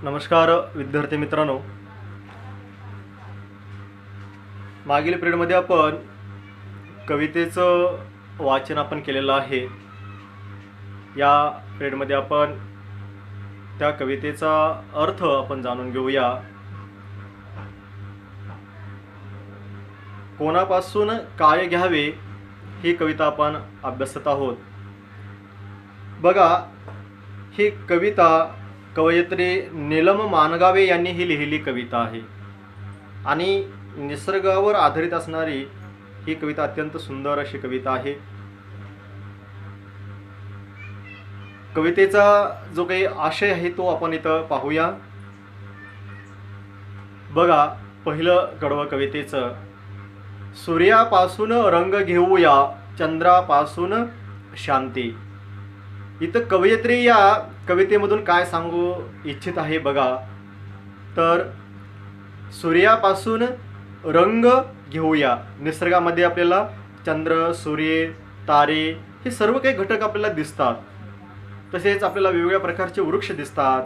नमस्कार विद्यार्थी मित्रांनो, मागील पिरियडमध्ये आपण कवितेचं वाचन आपण केलेलं आहे। या पिरियडमध्ये आपण त्या कवितेचा अर्थ आपण जाणून घेऊया। कोणापासून काय घ्यावे ही कविता आपण अभ्यासत आहोत। बघा, ही कविता कवयित्री नीलम मानगावे यांनी ही लिहिलेली कविता आहे आणि निसर्गावर आधारित असणारी ही कविता अत्यंत सुंदर अशी कविता आहे। कवितेचा जो काही आशय आहे तो आपण इथं पाहूया। बघा, पहिलं कडवं कवितेचं, सूर्यापासून रंग घेऊया, चंद्रापासून शांती। इथं कवयित्री या कवितेमधून काय सांगू इच्छित आहे बघा, तर सूर्यापासून रंग घेऊया। निसर्गामध्ये आपल्याला चंद्र, सूर्य, तारे हे सर्व काही घटक आपल्याला दिसतात। तसेच आपल्याला वेगवेगळ्या प्रकारचे वृक्ष दिसतात,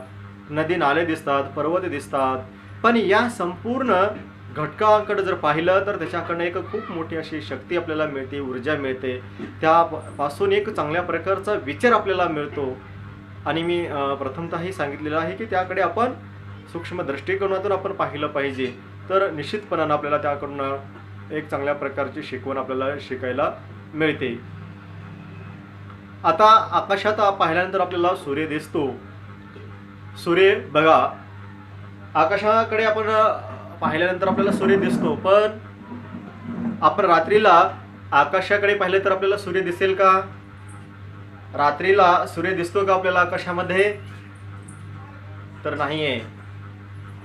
नदी नाले दिसतात, पर्वत दिसतात। पण या संपूर्ण घटकांकडे जर पाहिलं तर त्याच्याकडनं एक खूप मोठी अशी शक्ती आपल्याला मिळते, ऊर्जा मिळते। त्यापासून एक चांगल्या प्रकारचा विचार आपल्याला मिळतो। आणि मी प्रथमतः हे सांगितलेलं आहे की त्याकडे आपण सूक्ष्म दृष्टिकोनातून आपण पाहिलं पाहिजे, तर निश्चितपणानं आपल्याला त्याकडून एक चांगल्या प्रकारची शिकवण आपल्याला शिकायला मिळते। आता आकाशात पाहिल्यानंतर आपल्याला सूर्य दिसतो। सूर्य बघा, आकाशाकडे आपण पाहिल्यानंतर आपल्याला सूर्य दिसतो, पण आपण रात्रीला आकाशाकडे पाहिले तर आपल्याला सूर्य दिसेल का? रात्रीला सूर्य दिसतो का आपल्याला आकाशामध्ये? तर नाहीये।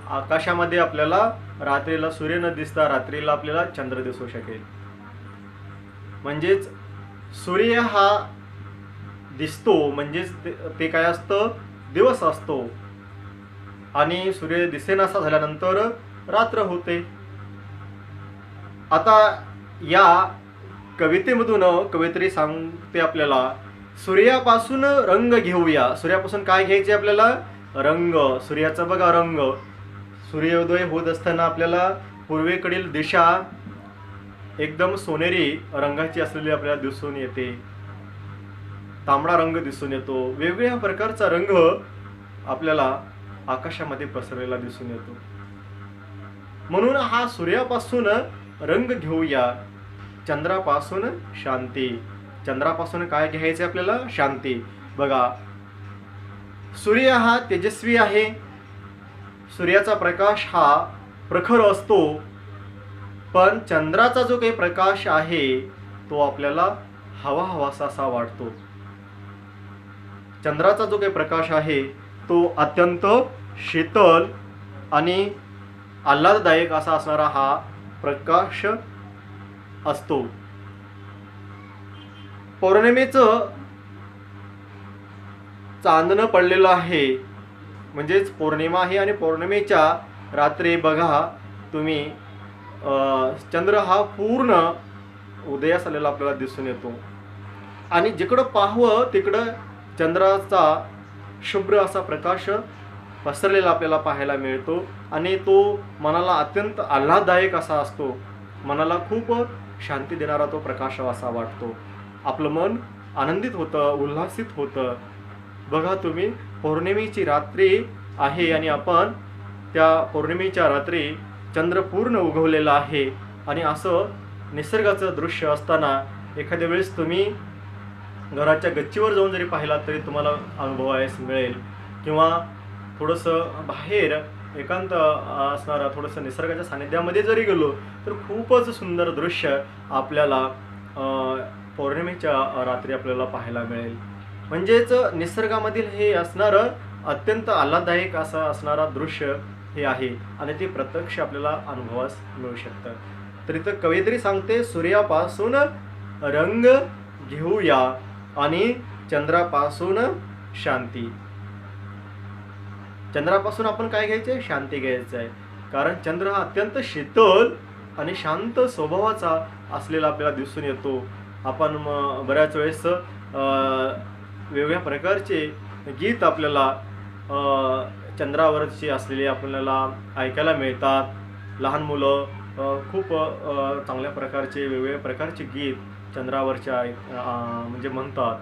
आकाशामध्ये आपल्याला रात्रीला सूर्य न दिसता रात्रीला आपल्याला चंद्र दिसू शकेल। म्हणजेच सूर्य हा दिसतो, म्हणजेच ते काय असतं, दिवस असतो। आणि सूर्य दिसेनासा झाल्यानंतर रात्र होते। आता या कवितेमधून कवयित्री सांगते आपल्याला, सूर्यापासून रंग घेऊया। सूर्यापासून काय घ्यायचे आपल्याला? रंग। सूर्याचा बघा रंग, सूर्योदय होत असताना आपल्याला पूर्वेकडील दिशा एकदम सोनेरी रंगाची असलेली आपल्याला दिसून येते। तांबडा रंग दिसून येतो, वेगवेगळ्या प्रकारचा रंग आपल्याला आकाशामध्ये पसरलेला दिसून येतो। म्हणून हा सूर्यापासून रंग घेऊया, चंद्रापासून शांती। चंद्रापासून काय घ्यायचे आपल्याला? शांती। बघा, सूर्य हा तेजस्वी आहे, सूर्याचा प्रकाश हा प्रखर असतो, पण चंद्राचा जो काही प्रकाश आहे तो आपल्याला हवा हवासा असा वाटतो। चंद्राचा जो काही प्रकाश आहे तो अत्यंत शीतल आणि आल्हाददायक असा असणारा हा प्रकाश असतो। पौर्णिमेचं चांदणं पडलेलं आहे, म्हणजेच पौर्णिमा आहे आणि पौर्णिमेच्या रात्री बघा तुम्ही चंद्र हा पूर्ण उदयास आलेला आपल्याला दिसून येतो। आणि जिकडं पाहावं तिकडं चंद्राचा शुभ्र असा प्रकाश पसरलेला आपल्याला पाहायला मिळतो आणि तो मनाला अत्यंत आल्हाददायक असा असतो। मनाला खूप शांती देणारा तो प्रकाश असा वाटतो। आपलं मन आनंदित होतं, उल्हासित होतं। बघा तुम्ही, पौर्णिमेची रात्री आहे आणि आपण त्या पौर्णिमेच्या रात्री चंद्र पूर्ण उगवलेला आहे आणि असं निसर्गाचं दृश्य असताना एखाद्या वेळेस तुम्ही घराच्या गच्चीवर जाऊन जरी पाहिलात तरी तुम्हाला अनुभवायला मिळेल, किंवा थोडंसं बाहेर एकांत असणारा थोडंसं निसर्गाच्या सानिध्यामध्ये जरी गेलो तर खूपच सुंदर दृश्य आपल्याला पौर्णिमेच्या रात्री आपल्याला पाहायला मिळेल। म्हणजेच निसर्गामधील हे असणारं अत्यंत आल्हाददायक असं असणारा दृश्य हे आहे आणि ते प्रत्यक्ष आपल्याला अनुभवास मिळू शकतं। तर इथं कवयित्री सांगते, सूर्यापासून रंग घेऊया आणि चंद्रापासून शांती। चंद्रापासून आपण काय घ्यायचंय? शांती घ्यायचं आहे। कारण चंद्र हा अत्यंत शीतल आणि शांत स्वभावाचा असलेला आपल्याला दिसून येतो। आपण बऱ्याच वेळेस वेगवेगळ्या प्रकारचे गीत आपल्याला चंद्रावरची असलेली आपल्याला ऐकायला मिळतात. लहान मुलं खूप चांगल्या प्रकारचे वेगवेगळ्या प्रकारचे गीत चंद्रावरच्या म्हणजे म्हणतात.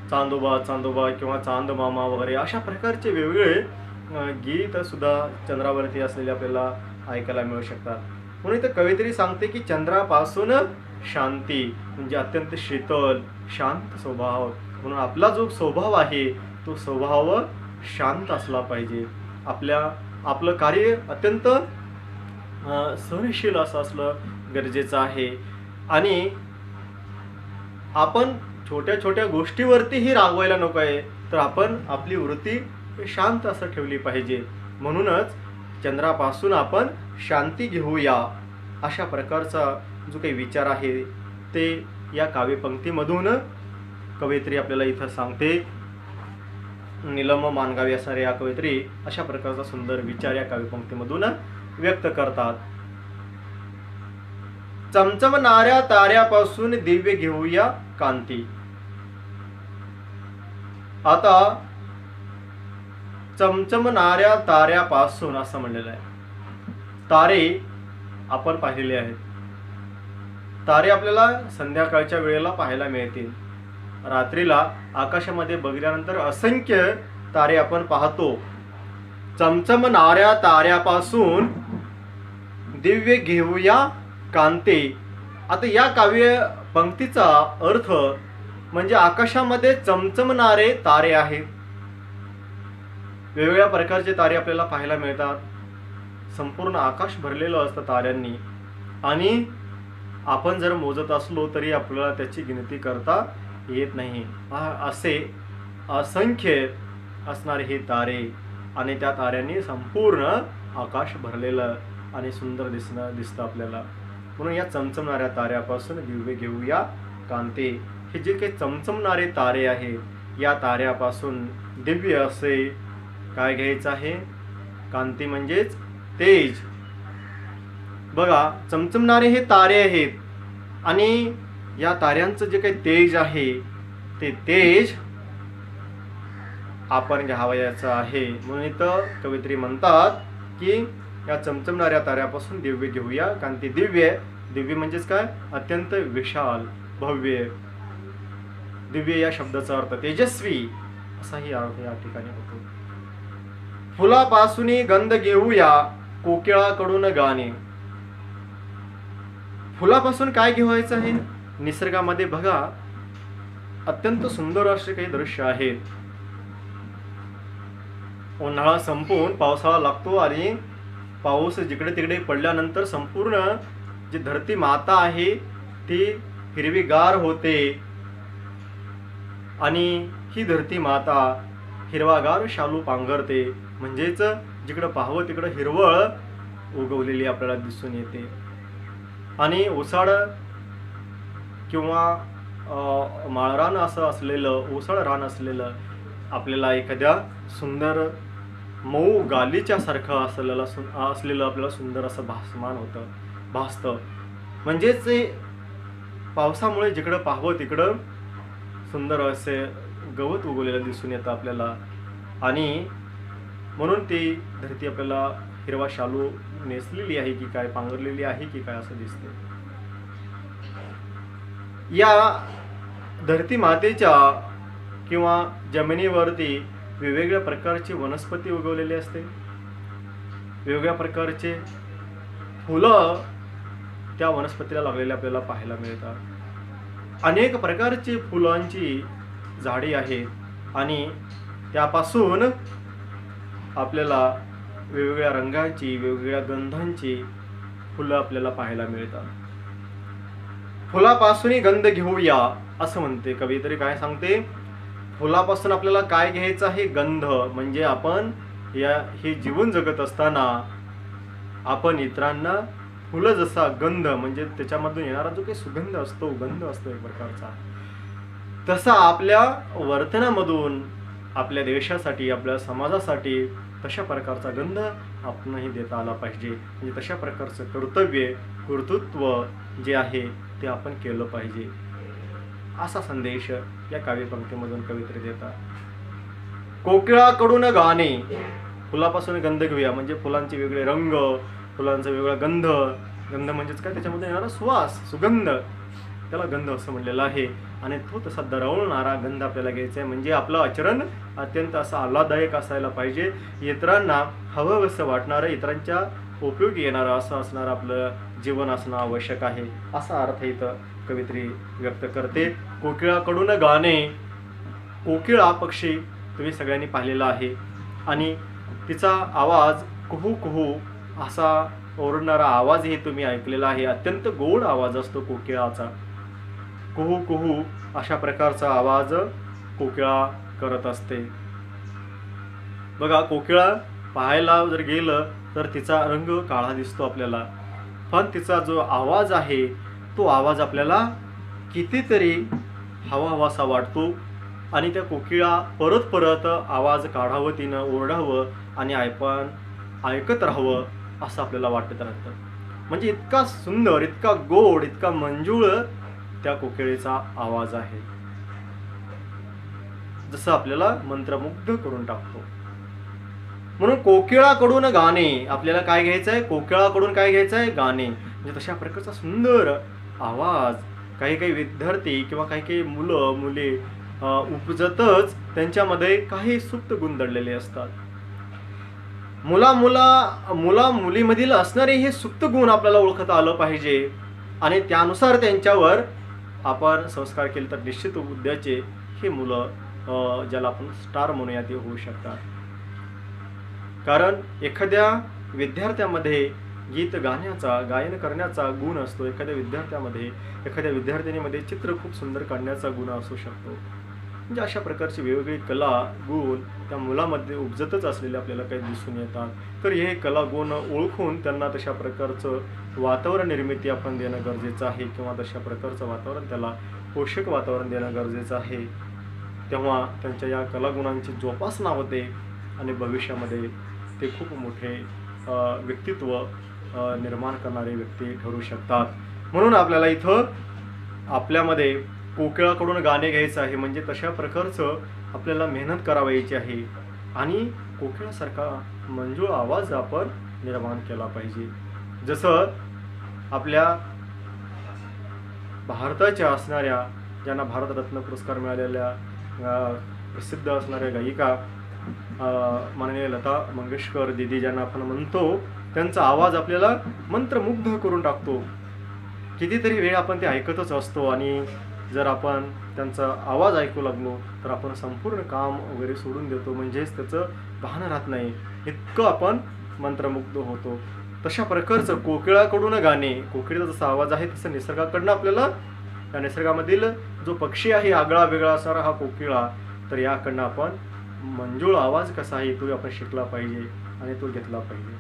चांदोबा चांदोबा किंवा चांद मामा वगैरे अशा प्रकारचे वेगवेगळे गीत सुद्धा चंद्रावरती असलेले आपल्याला ऐकायला मिळू शकतात. म्हणून इथं कवयित्री सांगते की चंद्रापासून शांती म्हणजे अत्यंत शीतल शांत स्वभाव. म्हणून आपला जो स्वभाव आहे तो स्वभाव शांत असला पाहिजे. आपलं कार्य अत्यंत सहनशील असं असलं गरजेचं आहे. आणि आपण छोट्या छोट्या गोष्टीवरतीही रागवायला नको आहे, तर आपण आपली वृत्ती शांत असं ठेवली पाहिजे. म्हणूनच चंद्रापासून आपण शांती घेऊया अशा प्रकारचा जो काही विचार आहे ते या काव्यपंक्तीमधून कवयित्री आपल्याला इथं सांगते. नीलम मानगावी असणारे या कवयित्री अशा प्रकारचा सुंदर विचार या काव्यपंक्तीमधून व्यक्त करतात. चमचमणाऱ्या ताऱ्यापासून दिव्य घेऊया कांती. आता चमचमणाऱ्या ताऱ्यापासून असं म्हणलेलं आहे. तारे आपण पाहिलेले आहेत. तारे आपल्याला संध्याकाळच्या वेळेला पाहायला मिळतील. रात्रीला आकाशामध्ये बघितल्यानंतर असंख्य तारे आपण पाहतो. चमचमणाऱ्या ताऱ्यापासून दिव्य घेऊया कांते. आता या काव्य पंक्तीचा अर्थ म्हणजे आकाशामध्ये चमचमणारे तारे आहेत. वेगवेगळ्या प्रकारचे तारे आपल्याला पाहायला मिळतात. संपूर्ण आकाश भरलेलं असतं ताऱ्यांनी. आणि आपण जर मोजत असलो तरी आपल्याला त्याची गिनती करता येत नाही. असे असंख्य असणारे हे तारे आणि त्या ताऱ्यांनी संपूर्ण आकाश भरलेलं आणि सुंदर दिसतं आपल्याला. म्हणून या चमचमणाऱ्या ताऱ्यापासून दिव्य घेऊया कांते. हे जे काही चमचमणारे तारे आहेत या ताऱ्यापासून दिव्य असे काय घ्यायचं आहे? कांती म्हणजेच तेज. बघा, चमचमणारे हे तारे आहेत आणि या ताऱ्यांचं जे काही तेज आहे ते तेज आपण घ्यावयाचं आहे. म्हणून इथं कवयित्री म्हणतात की या चमचमणाऱ्या ताऱ्यापासून दिव्य घेऊया कांती. दिव्य म्हणजेच काय? अत्यंत विशाल भव्य. दिव्य या शब्दाचा अर्थ तेजस्वी असाही अर्थ या ठिकाणी होतो. फुलापासून गंध घेऊया कोकिळाकडून गाणे. फुलापासून काय घेवायचं आहे? निसर्गामध्ये बघा अत्यंत सुंदर असे काही दृश्य आहेत. उन्हाळा संपून पावसाळा लागतो आणि पाऊस जिकडे तिकडे पडल्यानंतर संपूर्ण जी धरती माता आहे ती हिरवीगार होते आणि ही धरती माता हिरवागार शालू पांघरते. म्हणजेच जिकडं पाहावं तिकडं हिरवळ उगवलेली आपल्याला दिसून येते. आणि ओसाड किंवा माळरान असं असलेलं ओसाड रान असलेलं आपल्याला एखाद्या सुंदर मऊ गालीच्या सारखं असलेलं आपल्याला सुंदर असं भासतं. म्हणजेच पावसामुळे जिकडं पाहावं तिकडं सुंदर असे गवत उगवलेलं दिसून येतं आपल्याला. आणि म्हणून ती धरती आपल्याला हिरवा शालू नेसलेली आहे की काय, पांघरलेली आहे की काय असं दिसते. या धरती मातेच्या किंवा जमिनीवरती वेगवेगळ्या प्रकारची वनस्पती उगवलेली असते. वेगवेगळ्या प्रकारचे फुलं त्या वनस्पतीला लागलेले आपल्याला पाहायला मिळतात. अनेक प्रकारची फुलांची झाडी आहेत आणि त्यापासून आपल्याला वेगवेगळ्या रंगांची वेगवेगळ्या गंधांची फुलं आपल्याला पाहायला मिळतात. फुलापासून गंध घेऊया असं म्हणते कवयित्री. काय सांगते? फुलापासून आपल्याला काय घ्यायचं आहे? गंध. म्हणजे आपण हे जीवन जगत असताना आपण इतरांना फुलं जसा गंध म्हणजे त्याच्यामधून येणारा जो काही सुगंध असतो, गंध असतो एक प्रकारचा, तसा आपल्या वर्तनामधून आपल्या देशासाठी आपल्या समाजासाठी तशा प्रकारचा गंध आपणही देता आला पाहिजे. म्हणजे तशा प्रकारचं कर्तृत्व जे आहे ते आपण केलं पाहिजे असा संदेश या काव्यपंक्तीमधून कवयित्री देतात. कोकिळाकडून गाणे, फुलापासून गंध घेऊया, म्हणजे फुलांचे वेगळे रंग, फुलांचा वेगळा गंध. गंध म्हणजेच काय, त्याच्यामध्ये येणारा सुवास, सुगंध, त्याला गंध असं म्हणलेलं आहे. आणि तो तसा दरवळणारा गंध आपल्याला घ्यायचा आहे. म्हणजे आपलं आचरण अत्यंत असं आल्हाददायक असायला पाहिजे, इतरांना हवं असं वाटणारं, इतरांच्या उपयोगी येणारं असं असणारं आपलं जीवन असणं आवश्यक आहे, असा अर्थ इथं कवित्री व्यक्त करते. कोकिळाकडून गाणे, कोकिळा पक्षी तुम्ही सगळ्यांनी पाहिलेला आहे आणि तिचा आवाज कुहू कुहू असा ओरडणारा आवाजही तुम्ही ऐकलेला आहे. अत्यंत गोड आवाज असतो कोकिळाचा. कुहू कुहू अशा प्रकारचा आवाज कोकिळा करत असते. बघा, कोकिळा पाहायला जर गेलं तर तिचा रंग काळा दिसतो आपल्याला, पण तिचा जो आवाज आहे तो आवाज आपल्याला कितीतरी हवाहवासा वाटतो. आणि त्या कोकिळा परत परत आवाज काढावं, तिनं ओरडावं आणि आपण ऐकत राहावं असं आपल्याला वाटत राहतं. म्हणजे इतका सुंदर, इतका गोड, इतका मंजूळ त्या कोकिळेचा आवाज आहे, जसं आपल्याला मंत्रमुग्ध करून टाकतो. म्हणून कोकिळाकडून गाणे, आपल्याला काय घ्यायचं आहे, कोकिळाकडून काय घ्यायचं आहे, गाणे. म्हणजे तशा प्रकारचा सुंदर आवाज काही काही विद्यार्थी किंवा काही काही मुलं मुली उपजतच त्यांच्यामध्ये काही सुप्त गुण दडलेले असतात. मुला मुलीमधील असणारे हे सुप्त गुण आपल्याला ओळखता आलं पाहिजे आणि त्यानुसार त्यांच्यावर आपण संस्कार केले तर निश्चित उद्याचे हे मुलं ज्याला आपण स्टार म्हणूया ते होऊ शकतात. कारण एखाद्या विद्यार्थ्यामध्ये गीत गाण्याचा, गायन करण्याचा गुण असतो. एखाद्या विद्यार्थ्यामध्ये, एखाद्या विद्यार्थिनीमध्ये चित्र खूप सुंदर काढण्याचा गुण असू शकतो. म्हणजे अशा प्रकारची वेगवेगळी कला गुण त्या मुलामध्ये उपजतच असलेले आपल्याला काही दिसून येतात. तर हे कला गुण ओळखून त्यांना तशा प्रकारचं वातावरण निर्मिती आपण देणं गरजेचं आहे किंवा तशा प्रकारचं वातावरण, त्याला पोषक वातावरण देणं गरजेचं आहे. तेव्हा त्यांच्या या कलागुणांची जोपासना होते आणि भविष्यामध्ये ते खूप मोठे व्यक्तित्व निर्माण करणारे व्यक्ती ठरू शकतात. म्हणून आपल्याला इथं आपल्यामध्ये कोकिळाकडून गाणे घ्यायचं आहे. म्हणजे तशा प्रकारचं आपल्याला मेहनत करावायची आहे आणि कोकिळासारखा मंजूळ आवाज आपण निर्माण केला पाहिजे. जसं आपल्या भारताच्या असणाऱ्या, ज्यांना भारतरत्न पुरस्कार मिळालेल्या प्रसिद्ध असणाऱ्या गायिका माननीय लता मंगेशकर दिदी ज्यांना आपण म्हणतो, त्यांचा आवाज आपल्याला मंत्रमुग्ध करून टाकतो. कितीतरी वेळ आपण ते ऐकतच असतो आणि जर आपण त्यांचा आवाज ऐकू लागलो तर आपण संपूर्ण काम वगैरे सोडून देतो, म्हणजेच त्याचं भान राहत नाही, इतकं आपण मंत्रमुग्ध होतो. तशा प्रकारचं कोकिळाकडून गाणे, कोकिळीचा जसा आवाज आहे तसं निसर्गाकडनं आपल्याला, त्या निसर्गामधील जो पक्षी आहे आगळा वेगळा असणारा हा कोकिळा, तर याकडनं आपण मंजूळ आवाज कसा आहे तो आपण शिकला पाहिजे आणि तो घेतला पाहिजे.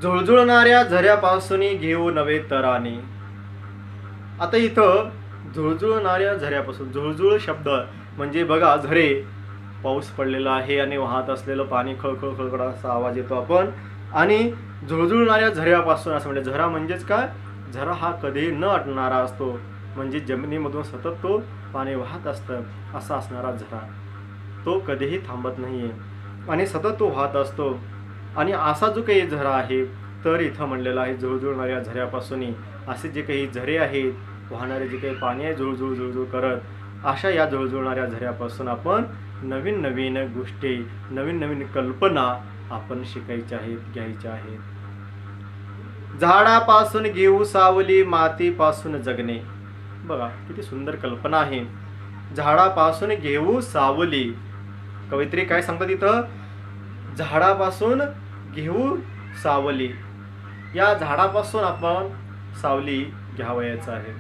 झुळझुळणाऱ्या झऱ्यापासून घेऊ नवे तराने. आता इथं झुळझुळणाऱ्या झऱ्यापासून, झुळझुळ शब्द म्हणजे बघा, झरे, पाऊस पडलेला आहे आणि वाहत असलेलं पाणी खळखळ खळखळ असा आवाज येतो आपण. आणि झुळझुळणाऱ्या झऱ्यापासून असं म्हणजे, झरा म्हणजेच काय, झरा हा कधी न आटणारा असतो, म्हणजे जमिनीमधून सतत तो पाणी वाहत असतं असा असणारा झरा, तो कधीही थांबत नाहीये आणि सतत तो वाहत असतो. आणि असा जो काही झरा आहे तर इथं म्हणलेला आहे झुळझुळणाऱ्या झऱ्यापासून, असे जे काही झरे आहेत, वाहणारे जे काही पाणी आहे झुळझुळ झुळझुळ करत, अशा या झुळझुळणाऱ्या झऱ्यापासून आपण नवीन नवीन गोष्टी, नवीन नवीन कल्पना आपण शिकायच्या आहेत, घ्यायच्या आहेत. झाडापासून घेऊ सावली, मातीपासून जगणे. बघा किती सुंदर कल्पना आहे. झाडापासून घेऊ सावली, कवयित्री काय सांगतात इथं, झाडापासून घेऊ सावली, या झाडापासून आपण सावली घ्यावयाचं आहे.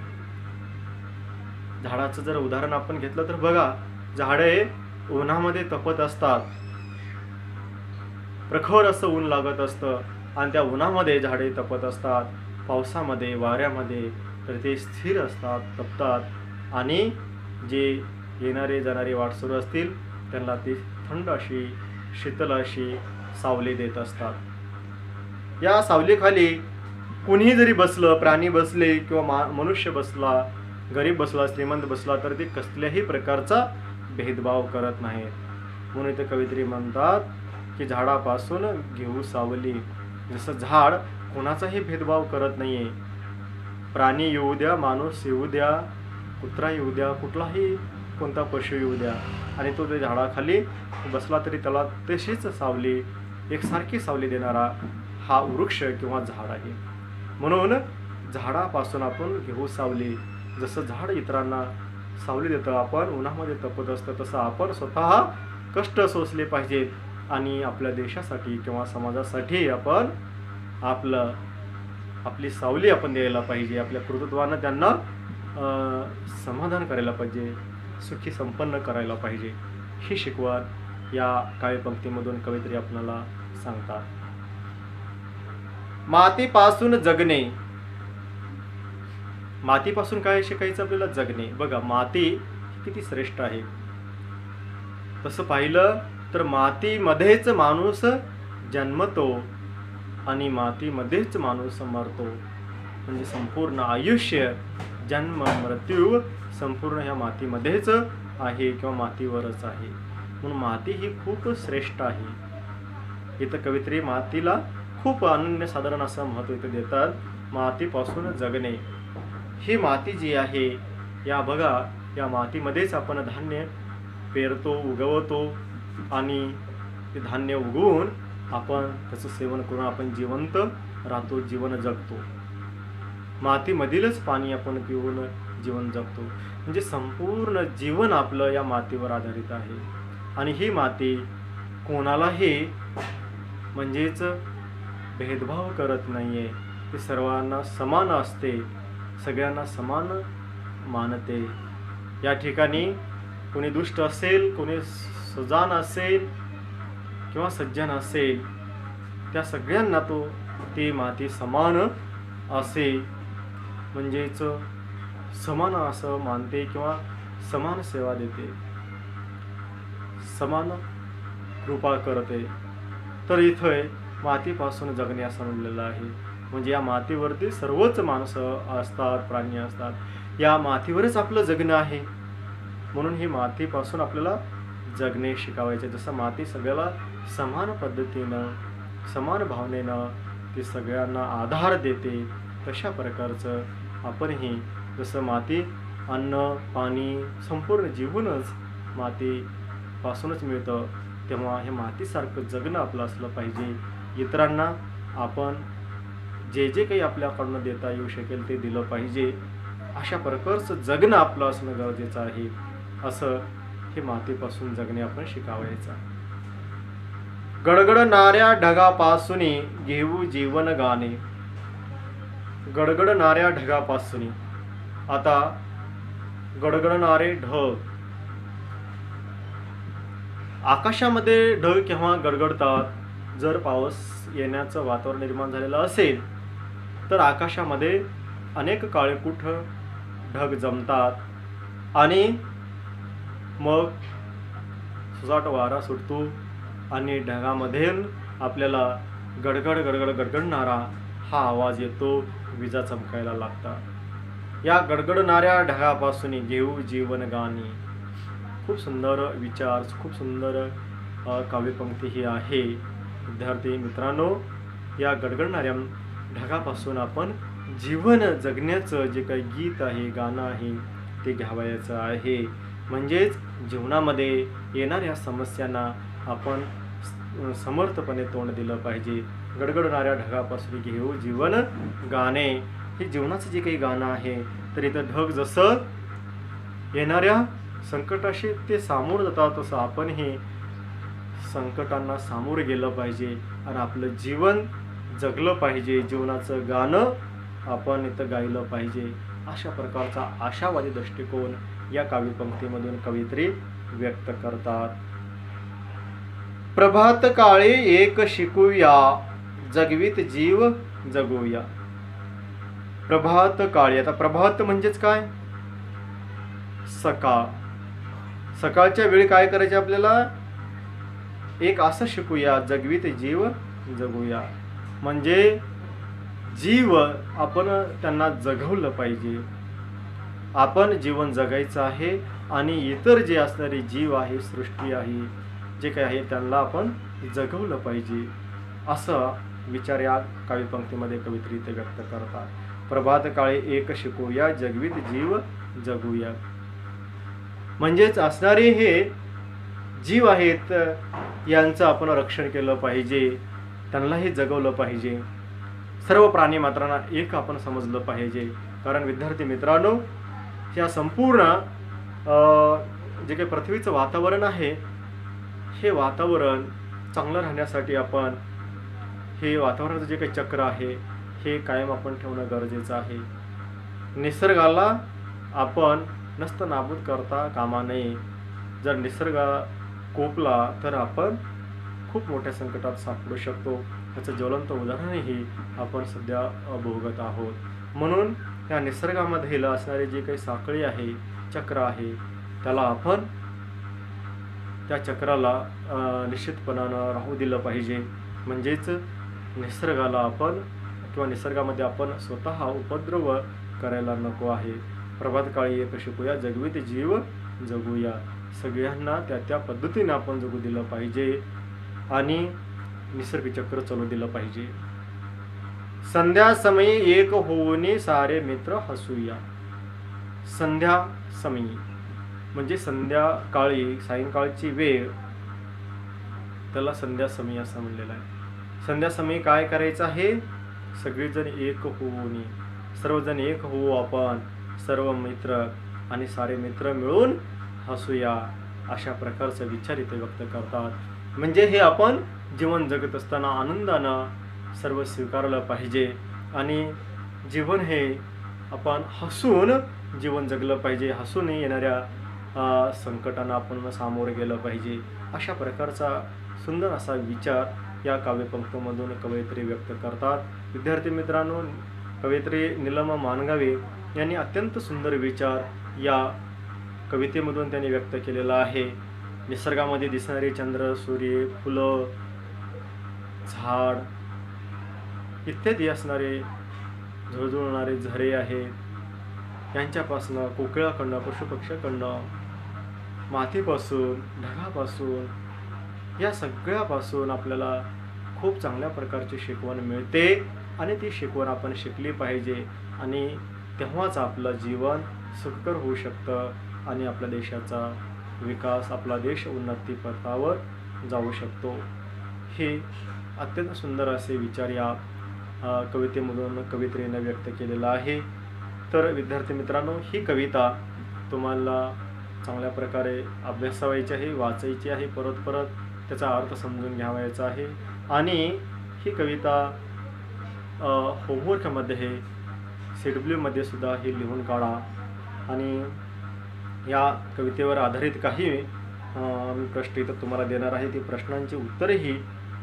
झाडाचं जर उदाहरण आपण घेतलं तर बघा, झाडे उन्हामध्ये तपत असतात, प्रखर असं ऊन लागत असतं आणि त्या उन्हामध्ये झाडे तपत असतात. पावसामध्ये, वाऱ्यामध्ये तर ते स्थिर असतात, तपतात आणि जे येणारे जाणारे वाटसरू असतील त्यांना ती थंड अशी, शीतल अशी सावली देत असतात. या सावलीखाली कुणीही जरी बसलं, प्राणी बसले किंवा मनुष्य बसला, गरीब बसला, श्रीमंत बसला, तर ते कसल्याही प्रकारचा भेदभाव करत नाहीत. म्हणून इथे कवयित्री म्हणतात की झाडापासून घेऊ सावली. जसं झाड कोणाचाही भेदभाव करत नाहीये. प्राणी येऊ द्या, माणूस येऊ द्या, कुत्रा येऊ द्या, कुठलाही कोणता पशु येऊ द्या, आणि तो त्या झाडाखाली बसला तरी त्याला तशीच सावली, एकसारखी सावली देणारा हा वृक्ष किंवा झाड आहे. म्हणून झाडापासून आपण घेऊ सावली. जसं झाड इतरांना सावली देतं, आपण उन्हामध्ये तपत असतं, तसं आपण स्वतः कष्ट सोसले पाहिजेत आणि आपल्या देशासाठी किंवा समाजासाठी आपण आपली सावली आपण द्यायला पाहिजे. आपल्या कर्तृत्वानं त्यांना समाधान करायला पाहिजे, सुखी संपन्न करायला पाहिजे. ही शिकवण या काव्यपंक्तीमधून कवयित्री आपल्याला सांगतात. मातीपासून जगणे. मातीपासून काय शिकायचं आपल्याला? जगणे. बघा, माती किती श्रेष्ठ आहे. तसं पाहिलं तर मातीमध्येच माणूस जन्मतो आणि मातीमध्येच माणूस मरतो. म्हणजे संपूर्ण आयुष्य, जन्म मृत्यू संपूर्ण ह्या मातीमध्येच आहे किंवा मातीवरच आहे. म्हणून माती ही खूप श्रेष्ठ आहे. इथं कवयित्री मातीला खूप अनन्यसाधारण असं महत्त्व इथं देतात. मातीपासून जगणे. ही माती जी आहे, या बघा, या मातीमध्येच आपण धान्य पेरतो, उगवतो आणि ते धान्य उगवून आपण त्याचं सेवन करून आपण जिवंत राहतो, जीवन जगतो. मातीमधीलच पाणी आपण पिऊन जीवन जगतो. म्हणजे संपूर्ण जीवन आपलं या मातीवर आधारित आहे. आणि ही माती कोणालाही म्हणजेच भेदभाव करत नाहीये. ती सर्वांना समान असते, सगळ्यांना समान मानते. या ठिकाणी कोणी दुष्ट असेल, कोणी सुजान असेल किंवा सज्जन असेल, त्या सगळ्यांना ती माती समान असे म्हणजेच समान असं मानते किंवा समान सेवा देते, समान कृपा करते. तर इथं मातीपासून जगणे असं म्हणलेलं आहे. म्हणजे या मातीवरती सर्वच माणसं असतात, प्राणी असतात. या मातीवरच आपलं जगणं आहे. म्हणून ही मातीपासून आपल्याला जगणे शिकावायचे. जसं माती सगळ्याला समान पद्धतीनं, समान भावनेनं ती सगळ्यांना आधार देते, तशा प्रकारचं आपणही जसं माती, अन्न, पाणी संपूर्ण जीवनच मातीपासूनच मिळतं, तेव्हा हे मातीसारखं जगणं आपलं असलं पाहिजे. इतरांना आपण जे जे काही आपल्याकडून देता येऊ शकेल ते दिलं पाहिजे. अशा प्रकारचं जगणं आपलं असणं गरजेचं आहे. असं हे मातीपासून जगणे आपण शिकावायचं. गडगडणाऱ्या ढगापासून घेऊ जीवन गाणे. गडगडणाऱ्या ढगापासून. आता गडगडणारे ढग, आकाशामध्ये ढग केव्हा गडगडतात? जर पाऊस येण्याचं वातावरण निर्माण झालेलं असेल तर आकाशामध्ये अनेक काळेकुठ ढग जमतात आणि मग सुसाट वारा सुटतो आणि ढगामध्ये आपल्याला गडगड गडगड गडगडणारा हा आवाज येतो, विजा चमकायला लागतात. या गडगडणाऱ्या ढगापासून घेऊ जीवन गाणी. खूप सुंदर विचार, खूप सुंदर काव्यपंक्ती ही आहे. विद्यार्थी मित्रांनो, या गडगडणाऱ्या ढगापासून आपण जीवन जगण्याचं जे काही गीत आहे, गाणं आहे, ते घ्यावायचं आहे. म्हणजेच जीवनामध्ये येणाऱ्या समस्यांना आपण समर्थपणे तोंड दिलं पाहिजे. गडगडणाऱ्या ढगापासून घेऊ जीवन गाणे. हे जीवनाचं जे काही गाणं आहे, तर इथं ढग जसं येणाऱ्या संकटाशी ते सामोरं जातात, तसं आपणही संकटांना सामोरे गेलं पाहिजे आणि आपलं जीवन जगलं पाहिजे. जीवनाचं गाणं आपण इथं गायलं पाहिजे. अशा प्रकारचा आशावादी दृष्टिकोन या काव्यपंक्तीमधून कवयित्री व्यक्त करतात. प्रभात काळी एक शिकूया, जगवीत जीव जगूया. प्रभात काळी. आता प्रभात म्हणजेच काय? सकाळ. सकाळच्या वेळी काय करायचे आपल्याला? एक असं शिकूया, जगवीत जीव जगूया. म्हणजे जीव आपण त्यांना जगवलं पाहिजे. आपण जीवन जगायचं आहे आणि इतर जे असणारे जीव आहे, सृष्टी आहे, जे काही आहे त्यांना आपण जगवलं पाहिजे, असं विचार या काव्यपंक्तीमध्ये कवयित्री इथे व्यक्त करतात. प्रभात काळी एक शिकूया, जगवीत जीव जगूया. म्हणजेच असणारे हे जीव आहेत यांचं आपण रक्षण केलं पाहिजे, त्यांनाही जगवलं पाहिजे. सर्व प्राणी मात्रांना एक आपण समजलं पाहिजे. कारण विद्यार्थी मित्रांनो, या संपूर्ण जे काही पृथ्वीचं वातावरण आहे, हे वातावरण चांगलं राहण्यासाठी आपण हे वातावरणाचं जे काही चक्र आहे हे कायम आपण ठेवणं गरजेचं आहे. निसर्गाला आपण नष्ट नाबूद करता कामा नये. जर निसर्ग कोपला तर आपण खूप मोठ्या संकटात सापडू शकतो. याचं ज्वलंत उदाहरणही आपण सध्या भोगत आहोत. म्हणून या निसर्गामध्ये असणारे जे काही साखळी आहे, चक्र आहे, त्याला आपण त्या चक्राला निश्चितपणानं राहू दिलं पाहिजे. म्हणजेच निसर्गाला आपण किंवा निसर्गामध्ये आपण स्वतः उपद्रव करायला नको आहे. प्रभातकाळी एक शिकूया, जगवीत जीव जगूया. सगळ्यांना त्या त्या पद्धतीने आपण जगू दिलं पाहिजे आणि निसर्ग चक्र चालू दिलं पाहिजे. संध्या समयी एक होऊनी सारे मित्र हसूया. संध्या समयी म्हणजे संध्याकाळी, सायंकाळची वेळ, त्याला संध्या समयी असं म्हणलेलं आहे. संध्या समयी काय करायचं आहे? सगळेजण एक होऊनी, सर्वजण एक होऊ आपण, सर्व मित्र आणि सारे मित्र मिळून हसूया, अशा प्रकारचा विचार इथे व्यक्त करतात. म्हणजे हे आपण जीवन जगत असताना आनंदानं सर्व स्वीकारलं पाहिजे आणि जीवन हे आपण हसून जीवन जगलं पाहिजे. हसून येणाऱ्या संकटांना आपण सामोरे गेलं पाहिजे. अशा प्रकारचा सुंदर असा विचार या काव्यपंक्तीमधून कवयित्री व्यक्त करतात. विद्यार्थी मित्रांनो, कवयित्री नीलम मानगावे यांनी अत्यंत सुंदर विचार या कवितेमधून त्यांनी व्यक्त केलेला आहे. निसर्गामध्ये दिसणारे चंद्र, सूर्य, फुलं, झाड इत्यादी असणारे झुळझुळणारे झरे आहेत, यांच्यापासनं, कोकिळाकडनं, पशुपक्ष्याकडनं, मातीपासून, ढगापासून, या सगळ्यापासून आपल्याला खूप चांगल्या प्रकारची शिकवण मिळते आणि ती शिकवण आपण शिकली पाहिजे आणि तेव्हाच आपलं जीवन सुखकर होऊ शकतं आणि आपल्या देशाचा विकास, आपला देश उन्नती पथावर जाऊ शकतो. हे अत्यंत सुंदर असे विचार या कवितेमधून कवयित्रीने व्यक्त केलेला आहे. तर विद्यार्थी मित्रांनो, ही कविता तुम्हाला चांगल्या प्रकारे अभ्यासावायची आहे, वाचायची आहे, परत परत त्याचा अर्थ समजून घ्यावायचा आहे आणि ही कविता होमवर्कमध्ये CWमध्ये सुद्धा ही लिहून काढा आणि या कवितेवर आधारित काही मी प्रश्न इथं तुम्हाला देणार आहे. ती प्रश्नांची उत्तरेही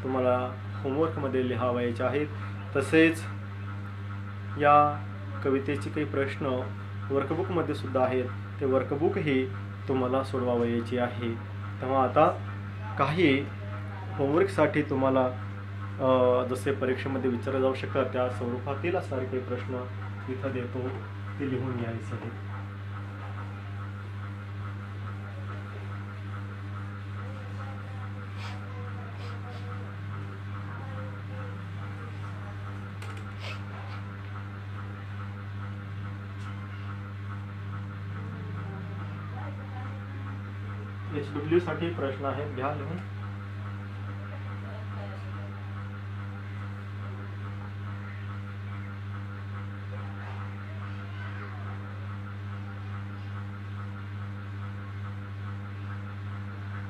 तुम्हाला होमवर्कमध्ये लिहावायचे आहेत. तसेच या कवितेचे काही प्रश्न वर्कबुकमध्ये सुद्धा आहेत, ते वर्कबुकही तुम्हाला सोडवायचे आहे. तेव्हा आता काही होमवर्कसाठी तुम्हाला जसे परीक्षेमध्ये विचारले जाऊ शकतात त्या स्वरूपातील असणारे काही प्रश्न इथं देतो, ते लिहून घ्यायचे आहे. HW साठी प्रश्न आहेत, घ्या लिहून.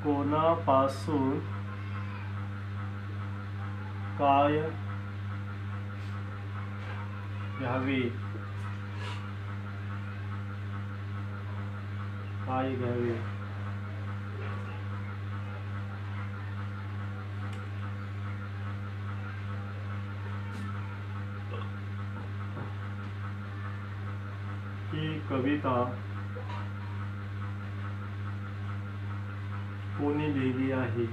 कोणापासून काय घ्यावे, काय घ्यावे, ही कविता कोणी लिहिली आहे?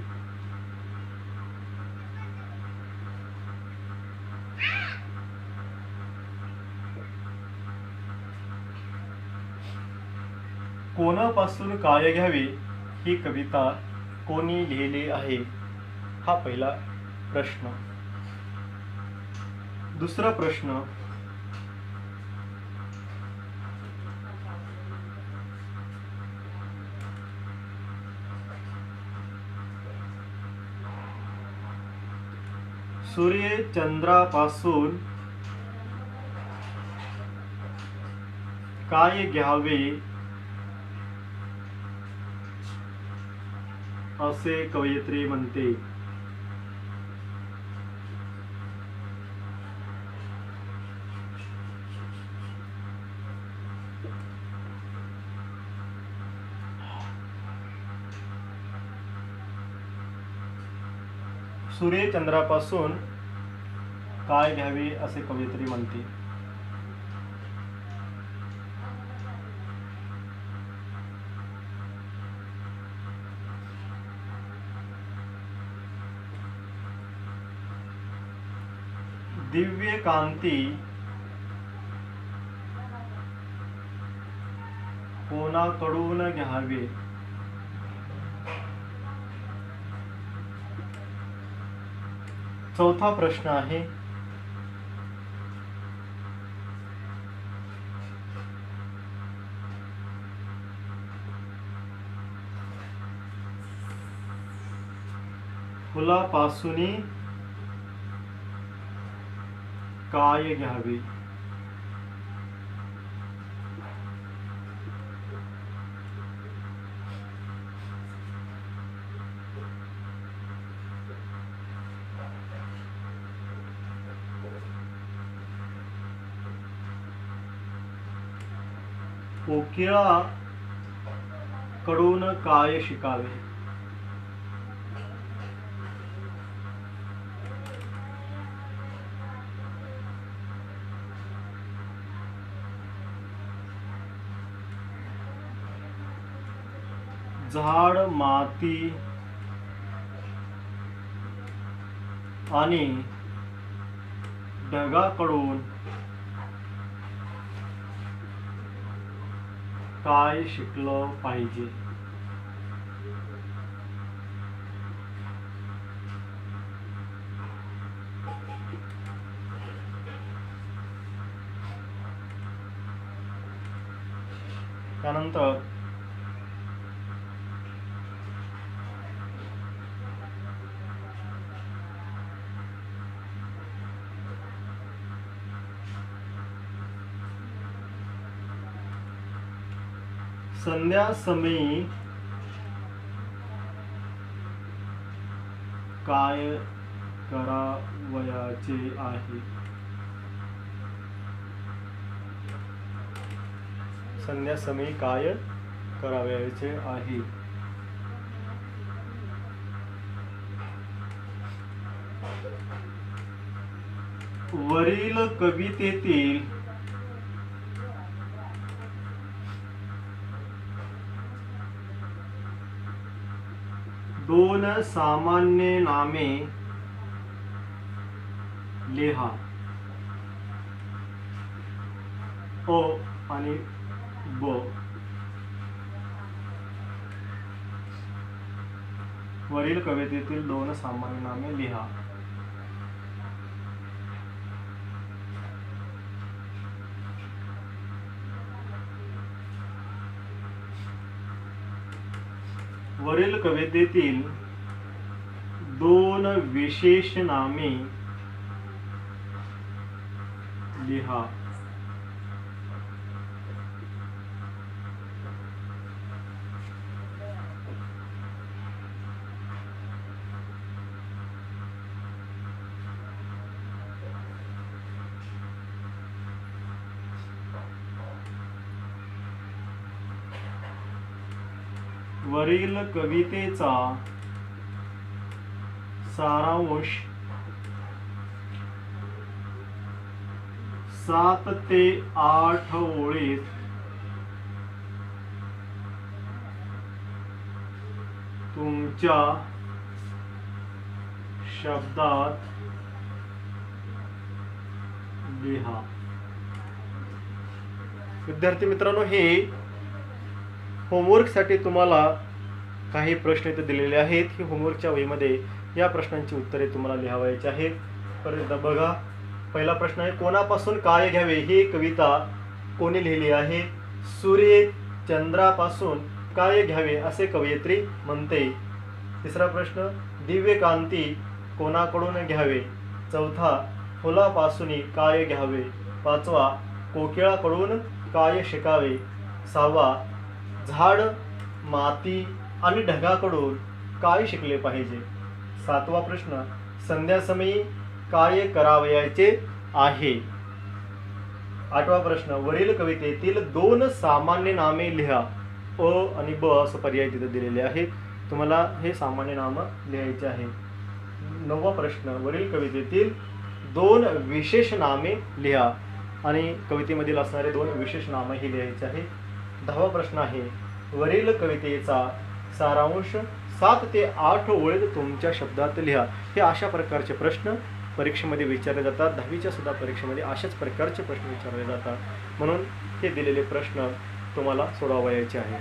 कोणापासून काय घ्यावे ही कविता कोणी लिहिली आहे, हा पहिला प्रश्न. दुसरा प्रश्न, सूर्य चंद्रापासून काय घ्यावे असे कवयित्री म्हणते. सूर्य चंद्रापासून काय घ्यावे असे कवयित्री म्हणते. दिव्य कांती कोणाकडून घ्यावे. चौथा प्रश्न आहे, फुलापासून काय घ्यावे. कोकिळा कडून काय शिकावे. झाड माती आणि ढगाकडून काय शिकलं पाहिजे. त्यानंतर संध्या समयी काय करावयाचे आहे. संध्या समयी काय करावयाचे आहे. वरील कवितेतील दोन सामान्य नामे लिहा. अ आणि ब. वरील कवितेतील दोन सामान्य नामे लिहा. वरील कवितेतील दोन विशेष नामे लिहा. वरील कवितेचा सारांश 7 ते 8 ओळीत तुमच्या शब्दात लिहा. विद्यार्थी मित्रांनो, हे होमवर्कसाठी तुम्हाला काही प्रश्न इथे दिलेले आहेत. ही होमवर्कच्या वहीमध्ये या प्रश्नांची उत्तरे तुम्हाला लिहावायची आहेत. परत बघा, पहिला प्रश्न आहे, कोणापासून काय घ्यावे ही कविता कोणी लिहिली आहे? सूर्य चंद्रापासून काय घ्यावे असे कवयित्री म्हणते. तिसरा प्रश्न, दिव्य कांती कोणाकडून घ्यावे? चौथा, फुलापासून काय घ्यावे? पाचवा, कोकिळाकडून काय शिकावे? सहावा, झाड, माती आणि ढगाकडून काय शिकले पाहिजे? सातवा प्रश्न, संध्यासमयी काय करावयाचे आहे? आठवा प्रश्न, वरील कवितेतील 2 सामान्य नामे लिहा. अ आणि ब असं पर्याय तिथे दिलेले आहेत. तुम्हाला हे सामान्य नाम लिहायचे आहे. नववा प्रश्न, वरील कवितेतील 2 विशेष नामे लिहा आणि कवितेमधील असणारे 2 विशेष नामही लिहायचे आहे. 10वा प्रश्न आहे, वरील कवितेचा सारांश 7 ते 8 ओळीत तुमच्या शब्दात लिहा. हे अशा प्रकारचे प्रश्न परीक्षेमध्ये विचारले जातात. 10वीच्या सुद्धा परीक्षेमध्ये अशाच प्रकारचे प्रश्न विचारले जातात. म्हणून हे दिलेले प्रश्न तुम्हाला सोडवायचे आहे.